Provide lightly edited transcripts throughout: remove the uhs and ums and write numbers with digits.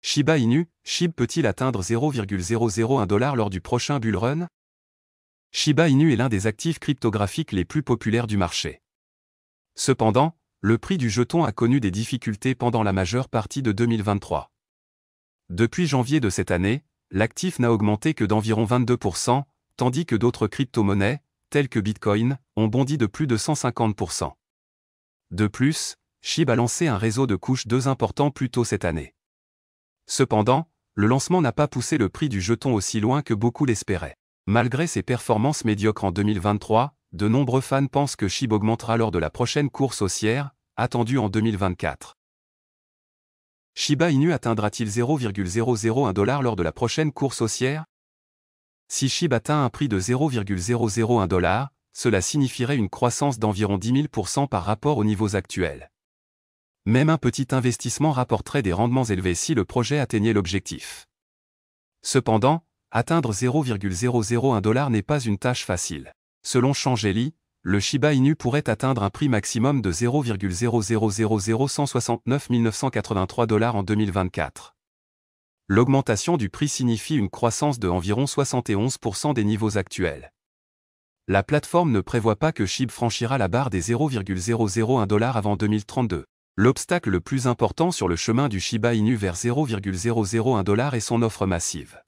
Shiba Inu, SHIB peut-il atteindre 0,001 $ lors du prochain bull run? Shiba Inu est l'un des actifs cryptographiques les plus populaires du marché. Cependant, le prix du jeton a connu des difficultés pendant la majeure partie de 2023. Depuis janvier de cette année, l'actif n'a augmenté que d'environ 22%, tandis que d'autres crypto-monnaies, telles que Bitcoin, ont bondi de plus de 150%. De plus, SHIB a lancé un réseau de couche 2 important plus tôt cette année. Cependant, le lancement n'a pas poussé le prix du jeton aussi loin que beaucoup l'espéraient. Malgré ses performances médiocres en 2023, de nombreux fans pensent que SHIB augmentera lors de la prochaine course haussière, attendue en 2024. Shiba Inu atteindra-t-il 0,001 $ lors de la prochaine course haussière? Si SHIB atteint un prix de 0,001 $, cela signifierait une croissance d'environ 10 000% par rapport aux niveaux actuels. Même un petit investissement rapporterait des rendements élevés si le projet atteignait l'objectif. Cependant, atteindre 0,001 $ n'est pas une tâche facile. Selon Changeli, le Shiba Inu pourrait atteindre un prix maximum de 0,0000169 983 $ en 2024. L'augmentation du prix signifie une croissance de environ 71% des niveaux actuels. La plateforme ne prévoit pas que SHIB franchira la barre des 0,001 $ avant 2032. L'obstacle le plus important sur le chemin du Shiba Inu vers 0,001 $ est son offre massive.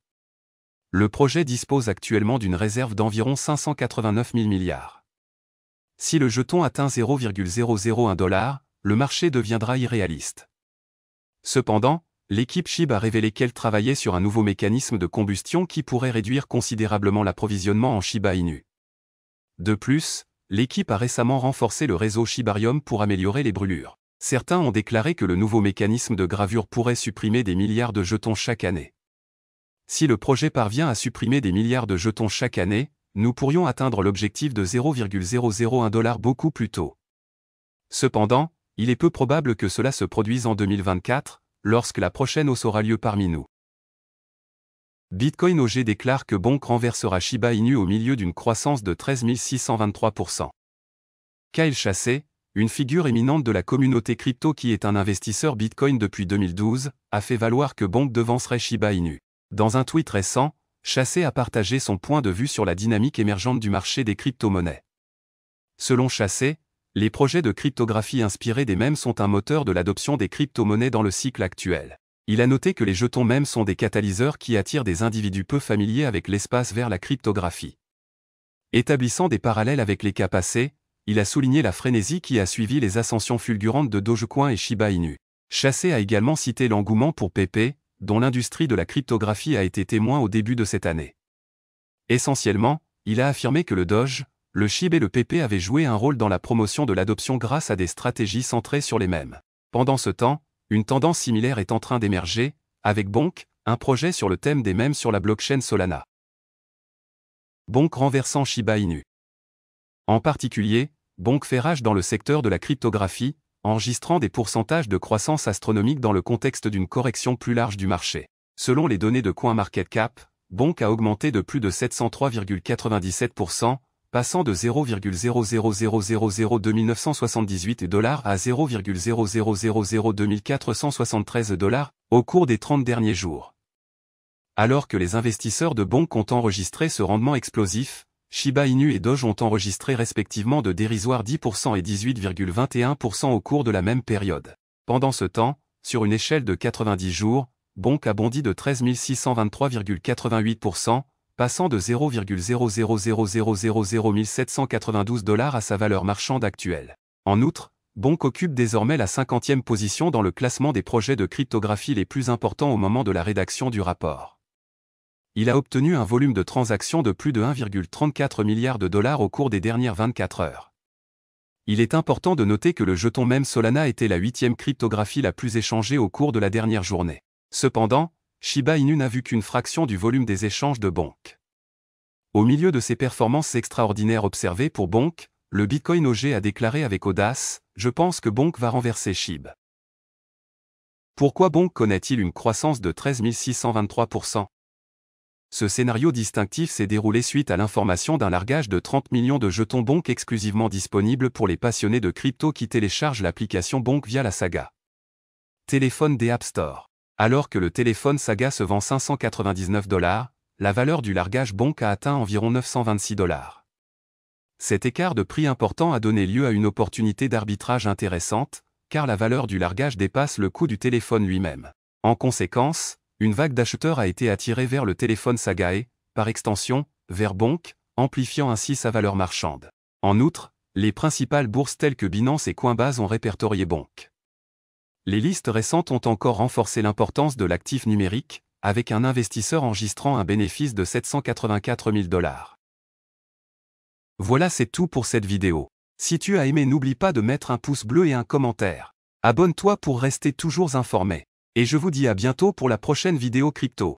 Le projet dispose actuellement d'une réserve d'environ 589 000 milliards. Si le jeton atteint 0,001 $, le marché deviendra irréaliste. Cependant, l'équipe SHIB a révélé qu'elle travaillait sur un nouveau mécanisme de combustion qui pourrait réduire considérablement l'approvisionnement en Shiba Inu. De plus, l'équipe a récemment renforcé le réseau Shibarium pour améliorer les brûlures. Certains ont déclaré que le nouveau mécanisme de gravure pourrait supprimer des milliards de jetons chaque année. Si le projet parvient à supprimer des milliards de jetons chaque année, nous pourrions atteindre l'objectif de 0,001 $ beaucoup plus tôt. Cependant, il est peu probable que cela se produise en 2024, lorsque la prochaine hausse aura lieu parmi nous. Bitcoin OG déclare que Bonk renversera Shiba Inu au milieu d'une croissance de 13 623%. Kyle Chassé, une figure éminente de la communauté crypto qui est un investisseur Bitcoin depuis 2012, a fait valoir que Bonk devancerait Shiba Inu. Dans un tweet récent, Chassé a partagé son point de vue sur la dynamique émergente du marché des crypto-monnaies. Selon Chassé, les projets de cryptographie inspirés des mèmes sont un moteur de l'adoption des crypto-monnaies dans le cycle actuel. Il a noté que les jetons mèmes sont des catalyseurs qui attirent des individus peu familiers avec l'espace vers la cryptographie. Établissant des parallèles avec les cas passés, il a souligné la frénésie qui a suivi les ascensions fulgurantes de Dogecoin et Shiba Inu. Chassé a également cité l'engouement pour PP, dont l'industrie de la cryptographie a été témoin au début de cette année. Essentiellement, il a affirmé que le Doge, le SHIB et le PP avaient joué un rôle dans la promotion de l'adoption grâce à des stratégies centrées sur les mèmes. Pendant ce temps, une tendance similaire est en train d'émerger, avec Bonk, un projet sur le thème des mèmes sur la blockchain Solana. Bonk renversant Shiba Inu. En particulier, Bonk fait rage dans le secteur de la cryptographie, enregistrant des pourcentages de croissance astronomique dans le contexte d'une correction plus large du marché. Selon les données de CoinMarketCap, Bonk a augmenté de plus de 703,97%, passant de 0,00002 $ à 0,00002 473 $ au cours des 30 derniers jours. Alors que les investisseurs de Bonk ont enregistré ce rendement explosif, Shiba Inu et Doge ont enregistré respectivement de dérisoires 10% et 18,21% au cours de la même période. Pendant ce temps, sur une échelle de 90 jours, Bonk a bondi de 13 623,88%, passant de 0,00000 792 $ à sa valeur marchande actuelle. En outre, Bonk occupe désormais la 50e position dans le classement des projets de cryptographie les plus importants au moment de la rédaction du rapport. Il a obtenu un volume de transactions de plus de 1,34 milliard de $ au cours des dernières 24 heures. Il est important de noter que le jeton mème Solana était la 8e cryptographie la plus échangée au cours de la dernière journée. Cependant, Shiba Inu n'a vu qu'une fraction du volume des échanges de Bonk. Au milieu de ces performances extraordinaires observées pour Bonk, le Bitcoin OG a déclaré avec audace « Je pense que Bonk va renverser SHIB ». Pourquoi Bonk connaît-il une croissance de 13 623%? Ce scénario distinctif s'est déroulé suite à l'information d'un largage de 30 millions de jetons Bonk exclusivement disponibles pour les passionnés de crypto qui téléchargent l'application Bonk via la Saga Téléphone des App Store. Alors que le téléphone Saga se vend 599 $, la valeur du largage Bonk a atteint environ 926 $. Cet écart de prix important a donné lieu à une opportunité d'arbitrage intéressante, car la valeur du largage dépasse le coût du téléphone lui-même. En conséquence, une vague d'acheteurs a été attirée vers le téléphone Saga et, par extension, vers Bonk, amplifiant ainsi sa valeur marchande. En outre, les principales bourses telles que Binance et Coinbase ont répertorié Bonk. Les listes récentes ont encore renforcé l'importance de l'actif numérique, avec un investisseur enregistrant un bénéfice de 784 000 $. Voilà, c'est tout pour cette vidéo. Si tu as aimé, n'oublie pas de mettre un pouce bleu et un commentaire. Abonne-toi pour rester toujours informé. Et je vous dis à bientôt pour la prochaine vidéo crypto.